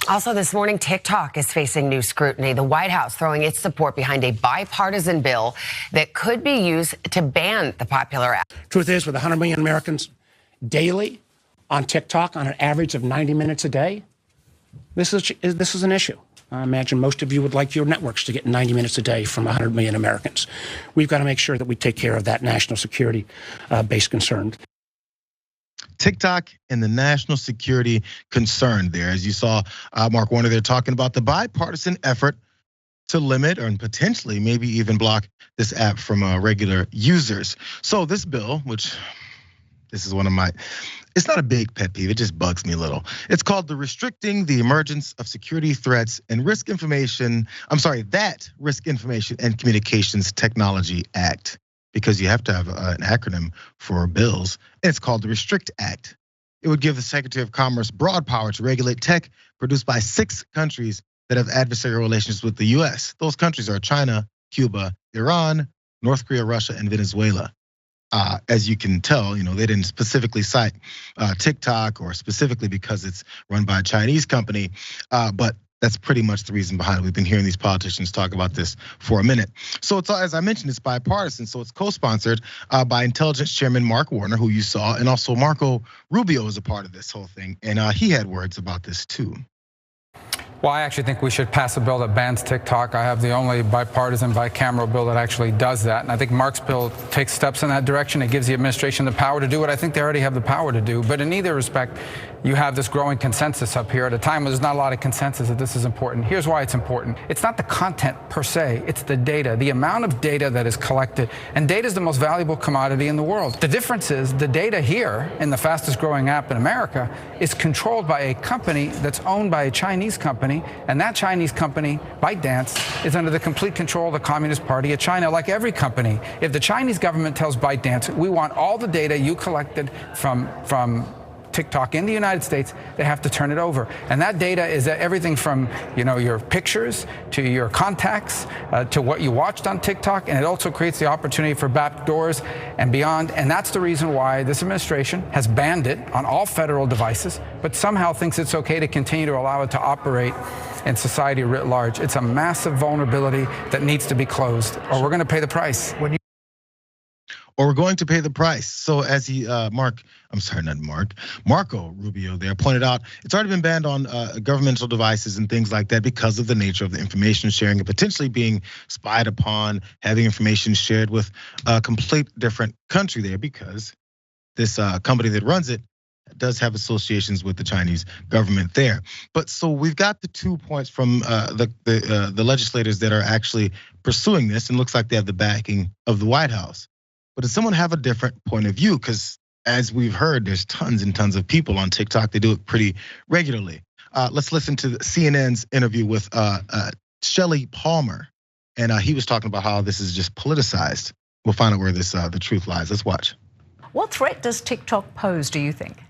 Also this morning, TikTok is facing new scrutiny. The White House throwing its support behind a bipartisan bill that could be used to ban the popular app. Truth is, with 100 million Americans daily on TikTok on an average of 90 minutes a day, this is an issue. I imagine most of you would like your networks to get 90 minutes a day from 100 million Americans. We've got to make sure that we take care of that national security based concern. TikTok and the national security concern there. As you saw Mark Warner there talking about the bipartisan effort to limit or potentially maybe even block this app from regular users. So this bill, which this is one of my, it's not a big pet peeve, it just bugs me a little. It's called the Restricting the Emergence of Security Threats and Risk Information, that Risk Information and Communications Technology Act. Because you have to have an acronym for bills. It's called the Restrict Act. It would give the Secretary of Commerce broad power to regulate tech produced by 6 countries that have adversarial relations with the US. Those countries are China, Cuba, Iran, North Korea, Russia, and Venezuela. As you can tell, they didn't specifically cite TikTok or specifically because it's run by a Chinese company, but that's pretty much the reason behind it. We've been hearing these politicians talk about this for a minute. So it's, as I mentioned, it's bipartisan. So it's co-sponsored by Intelligence Chairman Mark Warner, who you saw, and also Marco Rubio is a part of this whole thing. And he had words about this too. Well, I actually think we should pass a bill that bans TikTok. I have the only bipartisan bicameral bill that actually does that. And I think Mark's bill takes steps in that direction. It gives the administration the power to do what I think they already have the power to do. But in either respect, you have this growing consensus up here at a time when there's not a lot of consensus that this is important. Here's why it's important. It's not the content per se, it's the data, the amount of data that is collected. And data is the most valuable commodity in the world. The difference is the data here in the fastest growing app in America is controlled by a company that's owned by a Chinese company. And that Chinese company, ByteDance, is under the complete control of the Communist Party of China, like every company. If the Chinese government tells ByteDance, we want all the data you collected from TikTok in the United States, they have to turn it over. And that data is everything from your pictures to your contacts to what you watched on TikTok, and it also creates the opportunity for backdoors and beyond. And that's the reason why this administration has banned it on all federal devices, but somehow thinks it's okay to continue to allow it to operate in society writ large. It's a massive vulnerability that needs to be closed, or we're going to pay the price. Or we're going to pay the price. So as Marco Rubio there pointed out, it's already been banned on governmental devices and things like that because of the nature of the information sharing and potentially being spied upon, having information shared with a complete different country there, because this company that runs it does have associations with the Chinese government there. But so we've got the 2 points from the legislators that are actually pursuing this, and looks like they have the backing of the White House. But does someone have a different point of view? Because as we've heard, there's tons and tons of people on TikTok. They do it pretty regularly. Let's listen to CNN's interview with Shelley Palmer. And he was talking about how this is just politicized. We'll find out where the truth lies. Let's watch. What threat does TikTok pose, do you think?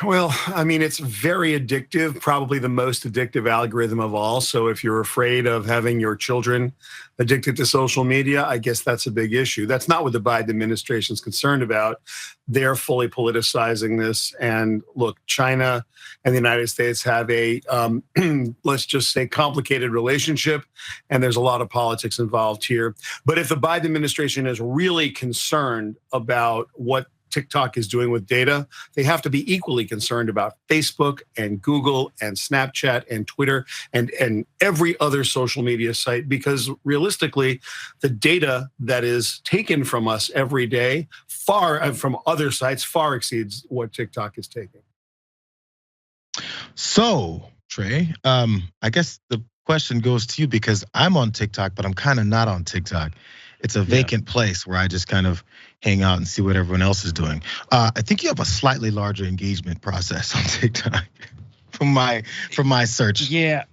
Well, I mean, it's very addictive, probably the most addictive algorithm of all. So if you're afraid of having your children addicted to social media, I guess that's a big issue. That's not what the Biden administration is concerned about. They're fully politicizing this. And look, China and the United States have a, let's just say, complicated relationship. And there's a lot of politics involved here. But if the Biden administration is really concerned about what TikTok is doing with data, they have to be equally concerned about Facebook and Google and Snapchat and Twitter and every other social media site, because realistically, the data that is taken from us every day from other sites far exceeds what TikTok is taking. So, Trey, I guess the question goes to you, because I'm on TikTok, but I'm kind of not on TikTok. It's a vacant place where I just kind of hang out and see what everyone else is doing. I think you have a slightly larger engagement process on TikTok from my search. Yeah,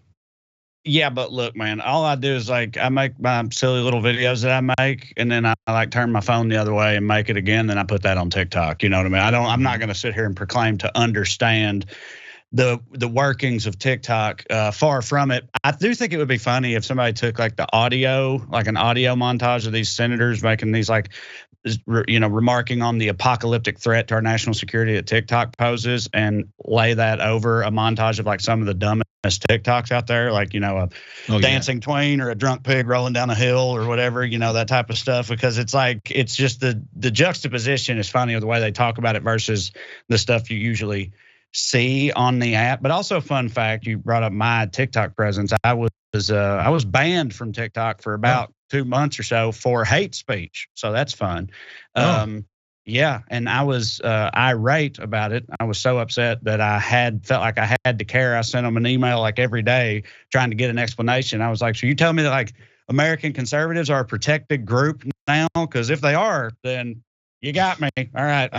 but look, man, all I do is I make my silly little videos that I make, and then I turn my phone the other way and make it again. Then I put that on TikTok. You know what I mean? I'm not going to sit here and proclaim to understand the workings of TikTok. Far from it. I do think it would be funny if somebody took an audio montage of these senators making these remarking on the apocalyptic threat to our national security that TikTok poses, and lay that over a montage of some of the dumbest TikToks out there, like, a dancing tween or a drunk pig rolling down a hill or whatever, that type of stuff, because it's like, it's just the juxtaposition is funny of the way they talk about it versus the stuff you usually see on the app. But also, fun fact, you brought up my TikTok presence. I was banned from TikTok for about 2 months or so for hate speech. So that's fun. Yeah, and I was irate about it. I was so upset that I felt like I had to care. I sent them an email like every day trying to get an explanation. I was like, so you tell me that like American conservatives are a protected group now? Because if they are, then you got me. All right.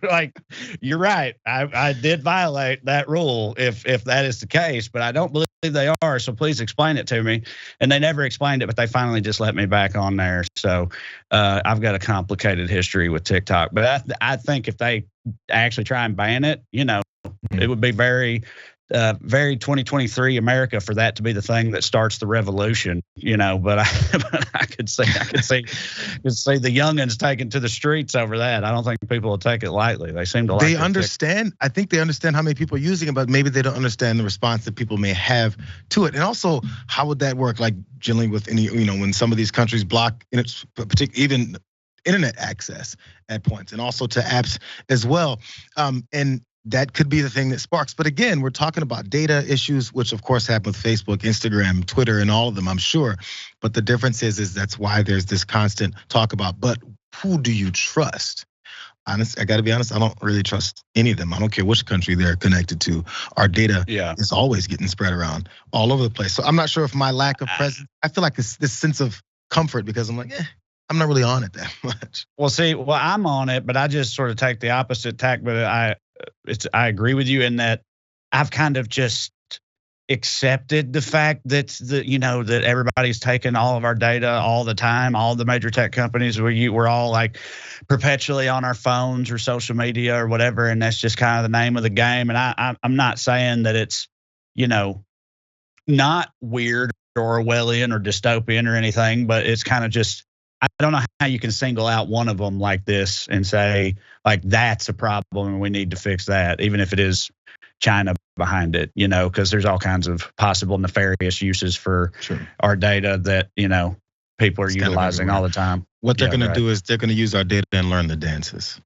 Like, you're right. I did violate that rule if that is the case, but I don't believe they are. So please explain it to me. And they never explained it, but they finally just let me back on there. So I've got a complicated history with TikTok. But I think if they actually try and ban it, it would be very 2023 America for that to be the thing that starts the revolution, but I could see the youngins taken to the streets over that. I don't think people will take it lightly. They seem to like it. They understand. I think they understand how many people are using it, but maybe they don't understand the response that people may have to it. And also, how would that work? Like generally with any, when some of these countries block, even internet access at points, and also to apps as well. And that could be the thing that sparks. But again, we're talking about data issues, which of course happen with Facebook, Instagram, Twitter, and all of them, I'm sure. But the difference is that's why there's this constant talk about, but who do you trust? Honest, I gotta be honest, I don't really trust any of them. I don't care which country they're connected to. Our data is always getting spread around all over the place. So I'm not sure if my lack of presence, I feel like this sense of comfort because I'm like, I'm not really on it that much. Well, I'm on it, but I just sort of take the opposite tack. But I agree with you in that I've kind of just accepted the fact that that everybody's taking all of our data all the time. All the major tech companies, we're all like perpetually on our phones or social media or whatever, and that's just kind of the name of the game. And I'm not saying that it's not weird or Orwellian or dystopian or anything, but it's kind of just, I don't know how you can single out one of them like this and say, like, that's a problem and we need to fix that, even if it is China behind it, because there's all kinds of possible nefarious uses for our data that, people are utilizing all the time. What they're going to do is they're going to use our data and learn the dances.